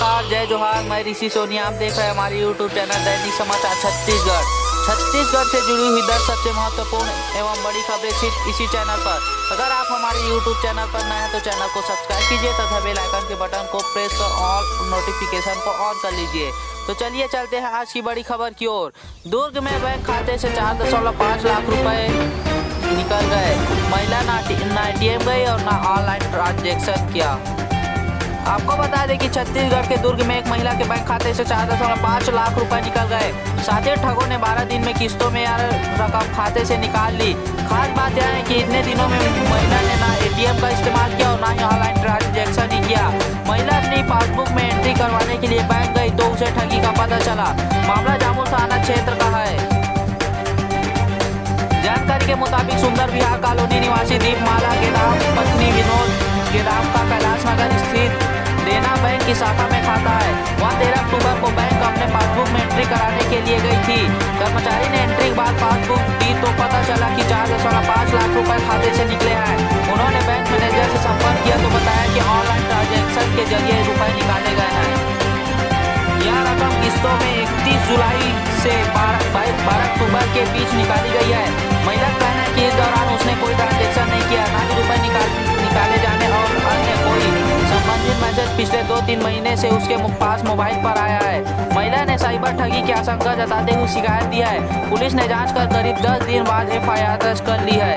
नमस्कार, जय जोहार। मैं ऋषि सोनी, आप देख रहे हैं हमारे यूट्यूब चैनल दैनिक समाचार छत्तीसगढ़। छत्तीसगढ़ से जुड़ी हुई 10 सबसे महत्वपूर्ण एवं बड़ी खबरें सिर्फ इसी चैनल पर। अगर आप हमारे यूट्यूब चैनल पर नए हैं तो चैनल को सब्सक्राइब कीजिए तथा बेल आइकन के बटन को प्रेस कर ऑल नोटिफिकेशन को ऑन कर लीजिए। तो चलिए चलते हैं आज की बड़ी खबर की ओर। दुर्ग में बैंक खाते से 4.5 लाख रुपए निकल गए। महिला ना ATM गई और ना ऑनलाइन ट्रांजेक्शन किया। आपको बता दें कि छत्तीसगढ़ के दुर्ग में एक महिला के बैंक खाते से 4.5 लाख रुपए निकल गए। साथ ही ठगों ने 12 दिन में किस्तों में यह रकम खाते से निकाल ली। खास बात यह है कि इतने दिनों में महिला ने ना ATM का इस्तेमाल किया और ना ही ऑनलाइन ट्रांजेक्शन ही किया। महिला अपनी पासबुक में एंट्री करवाने के लिए बैंक गई तो उसे ठगी का पता चला। मामला जामुल थाना क्षेत्र का है। जानकारी के मुताबिक सुंदर विहार कॉलोनी निवासी दीपमाला के नाम पत्नी विनोद के नाम का कैलाश नगर स्थित देना बैंक की शाखा में खाता है। वह 13 अक्टूबर को बैंक अपने पासबुक में एंट्री कराने के लिए गई थी। कर्मचारी ने एंट्री के बाद पासबुक दी तो पता चला कि 4.5 लाख रुपए खाते से निकले हैं। उन्होंने बैंक मैनेजर से संपर्क किया तो बताया कि ऑनलाइन ट्रांजेक्शन के जरिए रुपए निकाले गए हैं। यह रकम किस्तों में 31 जुलाई से 12 अक्टूबर के बीच निकाली गई है। महिला का कहना है कि इस दौरान उसने कोई ट्रांजेक्शन नहीं किया, ना ही रुपए निकाले जाने और अन्य कोई संबंधित मैसेज पिछले 2-3 महीने से उसके पास मोबाइल पर आया है। महिला ने साइबर ठगी की आशंका जताते हुए शिकायत दिया है। पुलिस ने जांच कर करीब 10 दिन बाद FIR दर्ज कर ली है।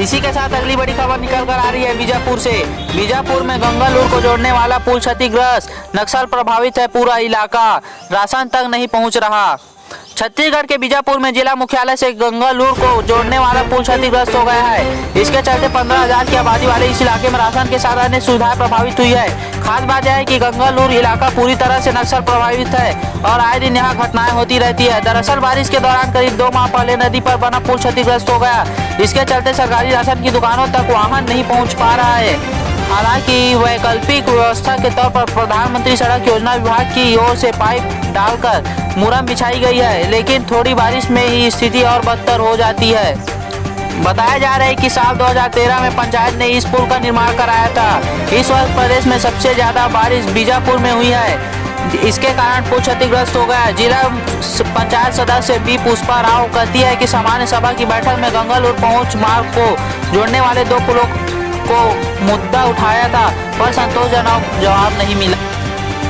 इसी के साथ अगली बड़ी खबर निकल कर आ रही है बीजापुर से। बीजापुर में गंगालूर को जोड़ने वाला पुल क्षतिग्रस्त, नक्सल प्रभावित है पूरा इलाका, राशन तक नहीं पहुंच रहा। छत्तीसगढ़ के बीजापुर में जिला मुख्यालय से गंगालूर को जोड़ने वाला पुल क्षतिग्रस्त हो गया है। इसके चलते 15,000 की आबादी वाले इस इलाके में राशन के साथ अन्य सुविधाएं प्रभावित हुई है। खास बात यह है कि गंगालूर इलाका पूरी तरह से नक्सल प्रभावित है और आए दिन यहाँ घटनाएं होती रहती है। दरअसल बारिश के दौरान करीब 2 माह पहले नदी पर बना पुल क्षतिग्रस्त हो गया। इसके चलते सरकारी राशन की दुकानों तक वाहन नहीं पहुँच पा रहा है। हालांकि वैकल्पिक व्यवस्था के तौर पर प्रधानमंत्री सड़क योजना विभाग की ओर से पाइप डालकर मुरम बिछाई गई है, लेकिन थोड़ी बारिश में ही स्थिति और बदतर हो जाती है। बताया जा रहा है कि साल 2013 में पंचायत ने इस पुल का निर्माण कराया था। इस वर्ष प्रदेश में सबसे ज्यादा बारिश बीजापुर में हुई है। इसके कारण पुल क्षतिग्रस्त हो गया। जिला पंचायत सदस्य बी पुष्पा राव कहती है कि सामान्य सभा की बैठक में गंगालूर पहुंच मार्ग को जोड़ने वाले 2 पुलों को मुद्दा उठाया था, पर संतोषजनक जवाब नहीं मिला।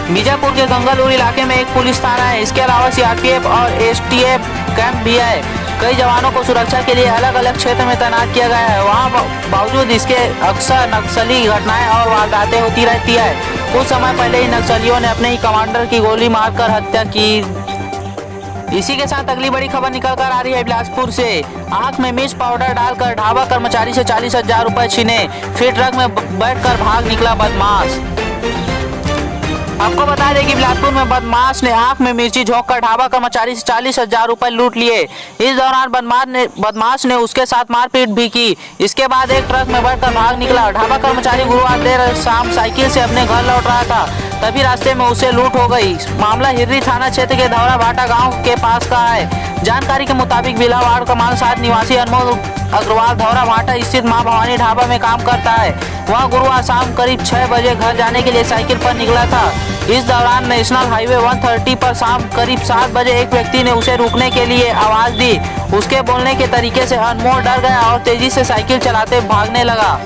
बीजापुर के गंगालूर इलाके में एक पुलिस थाना है। इसके अलावा CRPF और STF कैंप भी है। कई जवानों को सुरक्षा के लिए अलग अलग क्षेत्र में तैनात किया गया है। वहाँ बावजूद इसके अक्सर नक्सली घटनाएं और वारदातें होती रहती है। कुछ समय पहले ही नक्सलियों ने अपने ही कमांडर की गोली मारकर हत्या की। इसी के साथ अगली बड़ी खबर निकल कर आ रही है बिलासपुर से। आंख में मिर्च पाउडर डालकर ढाबा कर्मचारी से 40,000 रुपए छीने, फिर ट्रक में बैठकर भाग निकला बदमाश। आपको बता दें कि बिलासपुर में बदमाश ने आंख में मिर्ची झोंककर ढाबा कर्मचारी से 40,000 रुपए लूट लिए। इस दौरान बदमाश ने उसके साथ मारपीट भी की। इसके बाद एक ट्रक में बैठकर भाग निकला। ढाबा कर्मचारी गुरुवार देर शाम साइकिल से अपने घर लौट रहा था, तभी रास्ते में उसे लूट हो गई। मामला हिर्री थाना क्षेत्र के धौरा भाटा गांव के पास का है। जानकारी के मुताबिक बिलावाड़ कमाल 7 निवासी अनमोल अग्रवाल धौरा भाटा स्थित मां भवानी ढाबा में काम करता है। वह गुरुवार शाम करीब 6 बजे घर जाने के लिए साइकिल पर निकला था। इस दौरान नेशनल हाईवे 130 पर शाम करीब 7 बजे एक व्यक्ति ने उसे रुकने के लिए आवाज दी। उसके बोलने के तरीके से अनमोल डर गया और तेजी से साइकिल चलाते भागने लगा।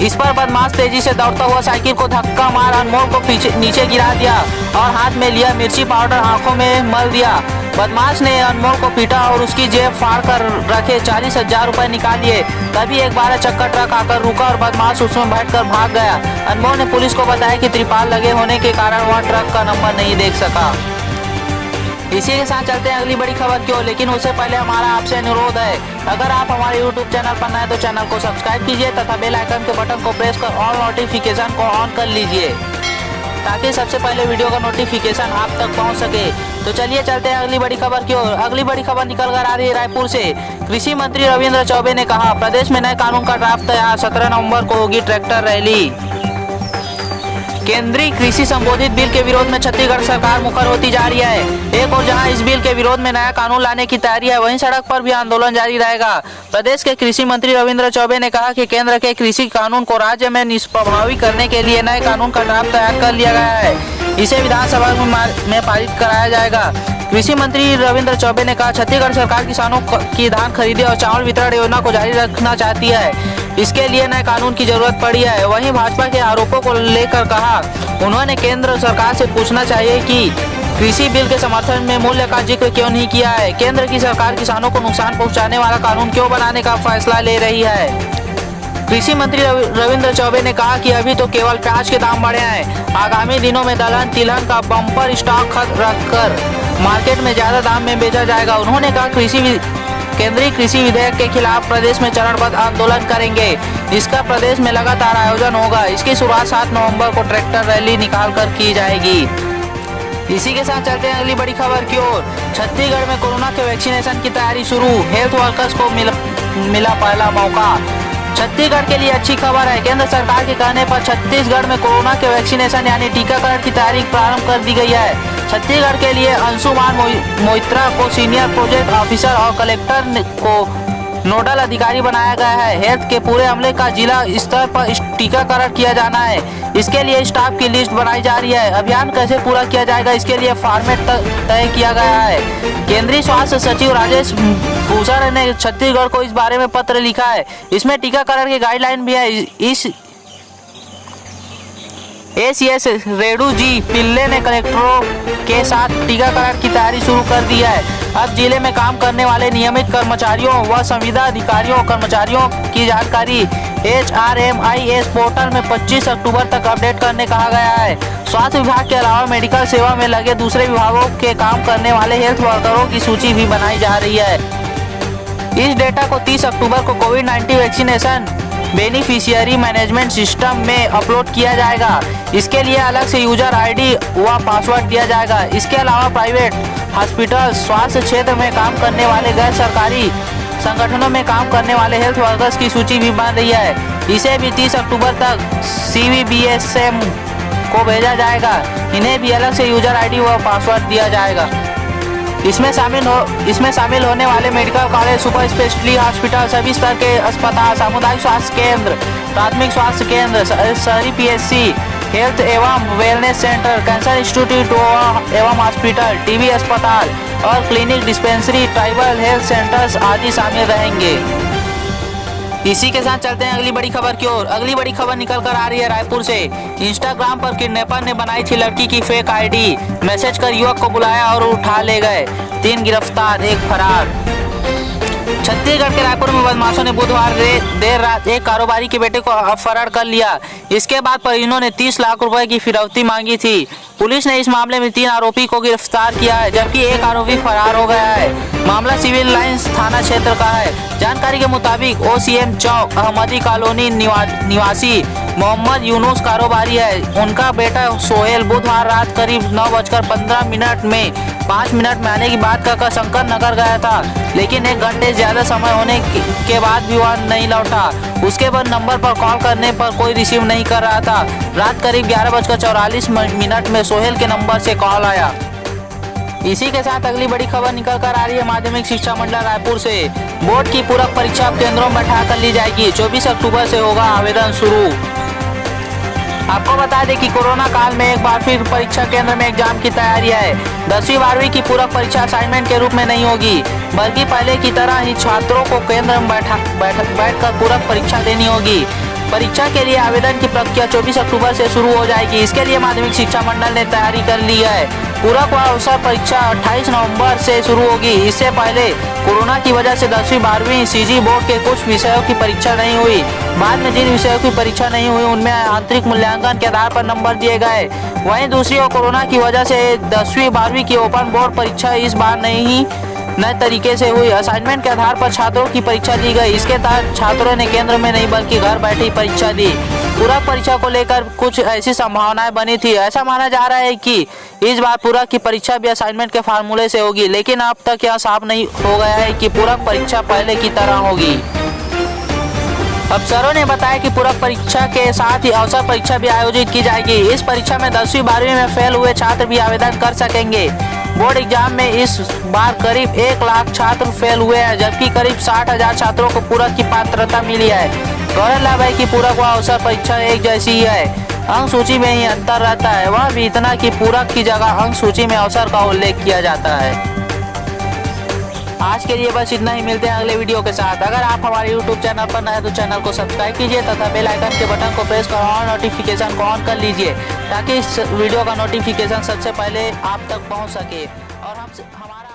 इस पर बदमाश तेजी से दौड़ता हुआ साइकिल को धक्का मार अनमोल को नीचे गिरा दिया और हाथ में लिया मिर्ची पाउडर आंखों में मल दिया। बदमाश ने अनमोल को पीटा और उसकी जेब फाड़ कर रखे 40,000 रुपए निकाल लिए। तभी एक 12 चक्का ट्रक आकर रुका और बदमाश उसमें बैठकर भाग गया। अनमोल ने पुलिस को बताया कि त्रिपाल लगे होने के कारण वह ट्रक का नंबर नहीं देख सका। इसी के साथ चलते हैं अगली बड़ी खबर की ओर, लेकिन उससे पहले हमारा आपसे अनुरोध है, अगर आप हमारे यूट्यूब चैनल पर नए हैं तो चैनल को सब्सक्राइब कीजिए तथा बेल आइकन के बटन को प्रेस कर ऑल नोटिफिकेशन को ऑन कर लीजिए ताकि सबसे पहले वीडियो का नोटिफिकेशन आप तक पहुंच सके। तो चलिए चलते हैं अगली बड़ी खबर की ओर। अगली बड़ी खबर निकल कर आ रही है रायपुर से। कृषि मंत्री रविंद्र चौबे ने कहा, प्रदेश में नए कानून का ड्राफ्ट तैयार, 17 नवंबर को होगी ट्रैक्टर रैली। केंद्रीय कृषि संबोधित बिल के विरोध में छत्तीसगढ़ सरकार मुखर होती जा रही है। एक और जहां इस बिल के विरोध में नया कानून लाने की तैयारी है, वहीं सड़क पर भी आंदोलन जारी रहेगा। प्रदेश के कृषि मंत्री रविंद्र चौबे ने कहा कि केंद्र के कृषि कानून को राज्य में निष्प्रभावी करने के लिए नए कानून का ड्राफ्ट तैयार कर लिया गया है। इसे विधानसभा में पारित कराया जाएगा। कृषि मंत्री रविंद्र चौबे ने कहा, छत्तीसगढ़ सरकार किसानों की धान खरीदी और चावल वितरण योजना को जारी रखना चाहती है। इसके लिए नए कानून की जरूरत पड़ी है। वहीं भाजपा के आरोपों को लेकर कहा, उन्होंने केंद्र सरकार से पूछना चाहिए कि कृषि बिल के समर्थन में मूल्य का जिक्र क्यों नहीं किया है। केंद्र की सरकार किसानों को नुकसान पहुंचाने वाला कानून क्यों बनाने का फैसला ले रही है। कृषि मंत्री रविंद्र चौबे ने कहा कि अभी तो केवल प्याज के दाम बढ़े हैं। आगामी दिनों में दलहन तिलहन का बम्पर स्टॉक रखकर मार्केट में ज्यादा दाम में बेचा जाएगा। उन्होंने कहा, केंद्रीय कृषि विधेयक के खिलाफ प्रदेश में चरणबद्ध आंदोलन करेंगे। इसका प्रदेश में लगातार आयोजन होगा। इसकी शुरुआत 7 नवंबर को ट्रैक्टर रैली निकालकर की जाएगी। इसी के साथ चलते हैं अगली बड़ी खबर की ओर। छत्तीसगढ़ में कोरोना के वैक्सीनेशन की तैयारी शुरू। हेल्थ वर्कर्स को मिला पहला मौका। छत्तीसगढ़ के लिए अच्छी खबर है। केंद्र सरकार के कहने पर छत्तीसगढ़ में कोरोना के वैक्सीनेशन यानी टीकाकरण की तैयारी प्रारंभ कर दी गई है। छत्तीसगढ़ के लिए अंशुमान मोइत्रा को सीनियर प्रोजेक्ट ऑफिसर और कलेक्टर को नोडल अधिकारी बनाया गया है। हेल्थ के पूरे अमले का जिला स्तर पर टीकाकरण किया जाना है। इसके लिए स्टाफ की लिस्ट बनाई जा रही है। अभियान कैसे पूरा किया जाएगा, इसके लिए फॉर्मेट तय किया गया है। केंद्रीय स्वास्थ्य सचिव राजेश भूषण ने छत्तीसगढ़ को इस बारे में पत्र लिखा है। इसमें टीकाकरण की गाइडलाइन भी है। इस ACS रेडू जी पिल्ले ने कलेक्टरों के साथ टीकाकरण की तैयारी शुरू कर दी है। अब जिले में काम करने वाले नियमित कर्मचारियों व संविदा अधिकारियों कर्मचारियों की जानकारी HRMIS पोर्टल में 25 अक्टूबर तक अपडेट करने कहा गया है। स्वास्थ्य विभाग के अलावा मेडिकल सेवा में लगे दूसरे विभागों के काम करने वाले हेल्थ वर्करों की सूची भी बनाई जा रही है। इस डेटा को 30 अक्टूबर को कोविड-19 वैक्सीनेशन बेनिफिशियरी मैनेजमेंट सिस्टम में अपलोड किया जाएगा। इसके लिए अलग से यूजर ID व पासवर्ड दिया जाएगा। इसके अलावा प्राइवेट हॉस्पिटल, स्वास्थ्य क्षेत्र में काम करने वाले गैर सरकारी संगठनों में काम करने वाले हेल्थ वर्कर्स की सूची भी बन रही है। इसे भी 30 अक्टूबर तक CVBSM को भेजा जाएगा। इन्हें भी अलग से यूजर ID व पासवर्ड दिया जाएगा। इसमें शामिल होने वाले medical college, super speciality hospital, सभी स्तर के अस्पताल, सामुदायिक स्वास्थ्य केंद्र, प्राथमिक स्वास्थ्य केंद्र, शहरी PSC, हेल्थ एवं वेलनेस सेंटर, कैंसर इंस्टीट्यूट एवं हॉस्पिटल, TB अस्पताल और clinic, dispensary, tribal health centres आदि शामिल रहेंगे। इसी के साथ चलते हैं अगली बड़ी खबर की ओर। अगली बड़ी खबर निकल कर आ रही है रायपुर से। इंस्टाग्राम पर किडनैपर ने बनाई थी लड़की की फेक ID, मैसेज कर युवक को बुलाया और उठा ले गए। 3 गिरफ्तार, 1 फरार। छत्तीसगढ़ के रायपुर में बदमाशों ने बुधवार देर रात एक कारोबारी के बेटे को अपहरण कर लिया। इसके बाद परिजनों ने 30 लाख रुपए की फिरौती मांगी थी। पुलिस ने इस मामले में 3 आरोपी को गिरफ्तार किया है, जबकि 1 आरोपी फरार हो गया है। मामला सिविल लाइंस थाना क्षेत्र का है। जानकारी के मुताबिक OCM चौक अहमदी कॉलोनी निवासी मोहम्मद यूनुस कारोबारी है। उनका बेटा सोहेल बुधवार रात करीब 9:15 में 5 मिनट में आने की बात कहकर शंकर नगर गया था, लेकिन 1 घंटे ज्यादा समय होने के बाद भी वह नहीं लौटा। उसके बाद नंबर पर कॉल करने पर कोई रिसीव नहीं कर रहा था। रात करीब 11:44 में सोहेल के नंबर से कॉल आया। इसी के साथ अगली बड़ी खबर निकल कर आ रही है माध्यमिक शिक्षा मंडल रायपुर से। बोर्ड की पूरक परीक्षा केंद्रों में बैठा कर ली जाएगी। 24 अक्टूबर से होगा आवेदन शुरू। आपको बता दें कि कोरोना काल में एक बार फिर परीक्षा केंद्र में एग्जाम की तैयारी है। 10वीं 12वीं की पूरक परीक्षा असाइनमेंट के रूप में नहीं होगी, बल्कि पहले की तरह ही छात्रों को केंद्र में बैठकर पूरक परीक्षा देनी होगी। परीक्षा के लिए आवेदन की प्रक्रिया 24 अक्टूबर से शुरू हो जाएगी। इसके लिए माध्यमिक शिक्षा मंडल ने तैयारी कर ली है। पूरक व अवसर परीक्षा 28 नवंबर से शुरू होगी। इससे पहले कोरोना की वजह से 10वीं 12वीं CG बोर्ड के कुछ विषयों की परीक्षा नहीं हुई। बाद में जिन विषयों की परीक्षा नहीं हुई उनमें आंतरिक मूल्यांकन के आधार पर नंबर दिए गए। वहीं दूसरी ओर कोरोना की वजह से 10वीं 12वीं की ओपन बोर्ड परीक्षा इस बार नए तरीके से हुई। असाइनमेंट के आधार पर छात्रों की परीक्षा ली गई। इसके तहत छात्रों ने केंद्र में नहीं बल्कि घर बैठे ही परीक्षा दी। पूरक परीक्षा को लेकर कुछ ऐसी संभावनाएं बनी थी। ऐसा माना जा रहा है कि इस बार पूरक की परीक्षा भी असाइनमेंट के फार्मूले से होगी, लेकिन अब तक यह साफ नहीं हो गया है कि पूरक परीक्षा पहले की तरह होगी। अफसरों ने बताया कि पूरक परीक्षा के साथ ही अवसर परीक्षा भी आयोजित की जाएगी। इस परीक्षा में 10वीं 12वीं में फेल हुए छात्र भी आवेदन कर सकेंगे। बोर्ड एग्जाम में इस बार करीब 1 लाख छात्र फेल हुए हैं, जबकि करीब 60,000 छात्रों को पूरक की पात्रता मिली है। गौरतलब है कि पूरक व अवसर परीक्षा एक जैसी ही है, अंक सूची में ही अंतर रहता है, वह भी इतना कि पूरक की जगह अंक सूची में अवसर का उल्लेख किया जाता है। आज के लिए बस इतना ही, मिलते हैं अगले वीडियो के साथ। अगर आप हमारे YouTube चैनल पर नए हैं तो चैनल को सब्सक्राइब कीजिए तथा बेल आइकन के बटन को प्रेस कर और नोटिफिकेशन को ऑन कर लीजिए, ताकि इस वीडियो का नोटिफिकेशन सबसे पहले आप तक पहुंच सके और हमारा